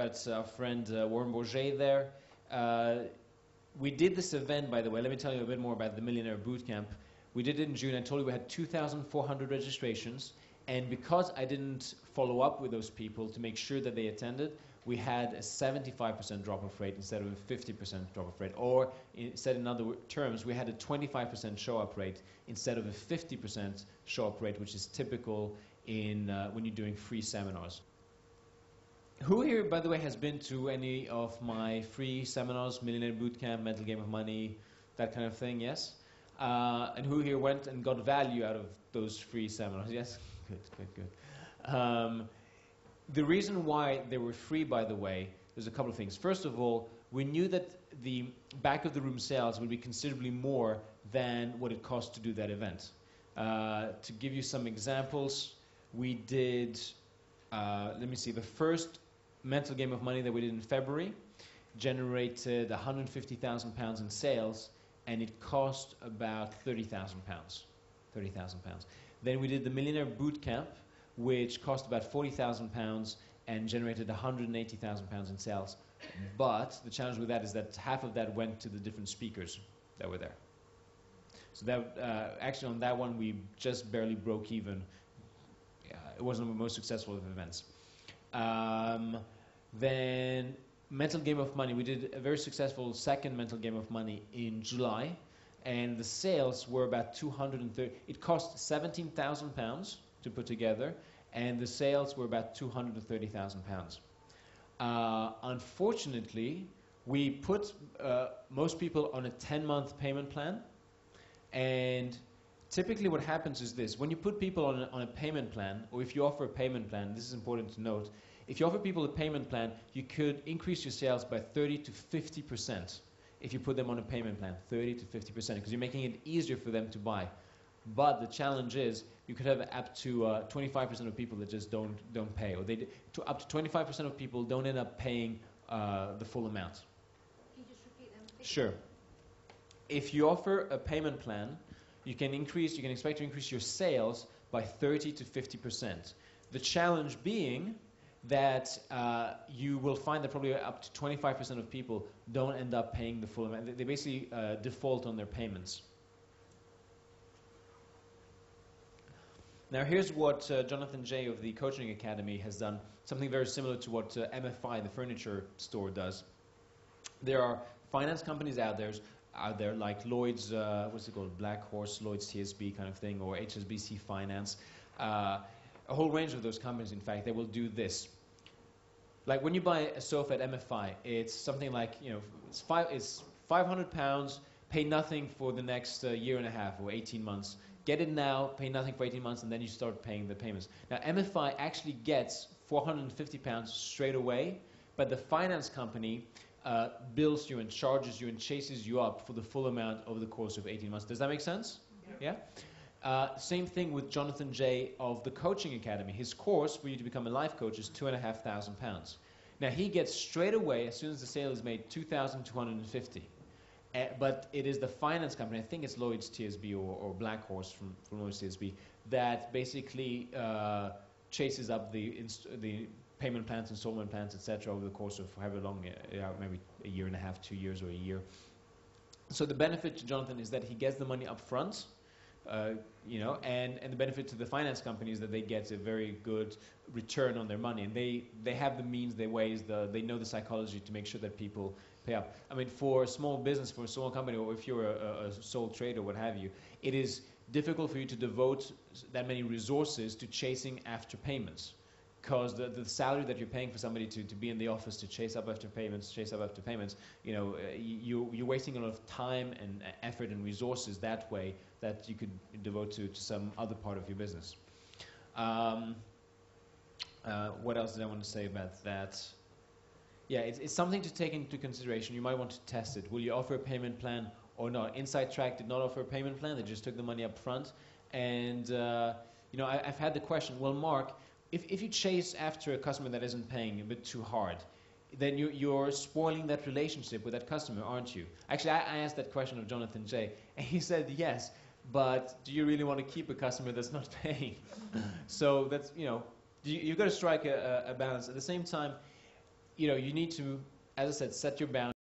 about our friend Warren Bourget there. We did this event, by the way. Let me tell you a bit more about the Millionaire Bootcamp. We did it in June. I told you we had 2,400 registrations. And because I didn't follow up with those people to make sure that they attended, we had a 75% drop-off rate instead of a 50% drop-off rate. Or, said in other terms, we had a 25% show-up rate instead of a 50% show-up rate, which is typical in when you're doing free seminars. Who here, by the way, has been to any of my free seminars, Millionaire Bootcamp, Mental Game of Money, that kind of thing? Yes? And who here went and got value out of those free seminars? Yes? Good. The reason why they were free, by the way, there's a couple of things. First of all, we knew that the back of the room sales would be considerably more than what it cost to do that event. To give you some examples, we did, let me see, the first Mental Game of Money that we did in February generated £150,000 in sales, and it cost about £30,000. Then we did the Millionaire Bootcamp, which cost about £40,000 and generated £180,000 in sales. But the challenge with that is that half of that went to the different speakers that were there. So that actually on that one we just barely broke even. It wasn't the most successful of events. Then Mental Game of Money, we did a very successful second Mental Game of Money in July, and the sales were about 230. It cost £17,000 to put together, and the sales were about £230,000. Unfortunately, we put most people on a 10-month payment plan, and typically what happens is this. When you put people on a payment plan, or if you offer a payment plan, this is important to note, if you offer people a payment plan, you could increase your sales by 30 to 50% if you put them on a payment plan, 30 to 50%, because you're making it easier for them to buy. But the challenge is you could have up to 25% of people that just don't pay, or up to 25% of people don't end up paying the full amount. Can you just repeat them? Sure. If you offer a payment plan, you can expect to increase your sales by 30 to 50%. The challenge being that you will find that probably up to 25% of people don't end up paying the full amount. They basically default on their payments. Now here's what Jonathan Jay of the Coaching Academy has done, something very similar to what MFI, the furniture store, does. There are finance companies out there like Lloyd's, what's it called, Black Horse, Lloyd's TSB kind of thing, or HSBC Finance. A whole range of those companies, in fact, they will do this. Like when you buy a sofa at MFI, it's something like, it's £500, pay nothing for the next year and a half or 18 months. Get it now, pay nothing for 18 months, and then you start paying the payments. Now, MFI actually gets £450 straight away, but the finance company bills you and charges you and chases you up for the full amount over the course of 18 months. Does that make sense? Yeah? Same thing with Jonathan Jay of the Coaching Academy. His course for you to become a life coach is £2,500. Now, he gets straight away, as soon as the sale is made, $2,250. But it is the finance company, I think it's Lloyd's TSB or Black Horse from Lloyd's TSB, that basically chases up the payment plans, installment plans, etc. over the course of however long, maybe a year and a half, 2 years, or a year. So the benefit to Jonathan is that he gets the money up front, and the benefit to the finance company is that they get a very good return on their money, and they have the means, they know the psychology to make sure that people pay up. I mean, for a small business, for a small company, or if you're a sole trader, what have you, it is difficult for you to devote that many resources to chasing after payments, because the salary that you're paying for somebody to be in the office to chase up after payments, you're wasting a lot of time and effort and resources that way that you could devote to some other part of your business. What else did I want to say about that? Yeah, it's something to take into consideration. You might want to test it. Will you offer a payment plan or not? Inside Track did not offer a payment plan. They just took the money up front. And, I've had the question, well, Mark, if you chase after a customer that isn't paying a bit too hard, then you're spoiling that relationship with that customer, aren't you? Actually, I asked that question of Jonathan Jay, and he said yes, but do you really want to keep a customer that's not paying? So that's, you've got to strike a balance. At the same time, you need to, as I said, set your boundaries.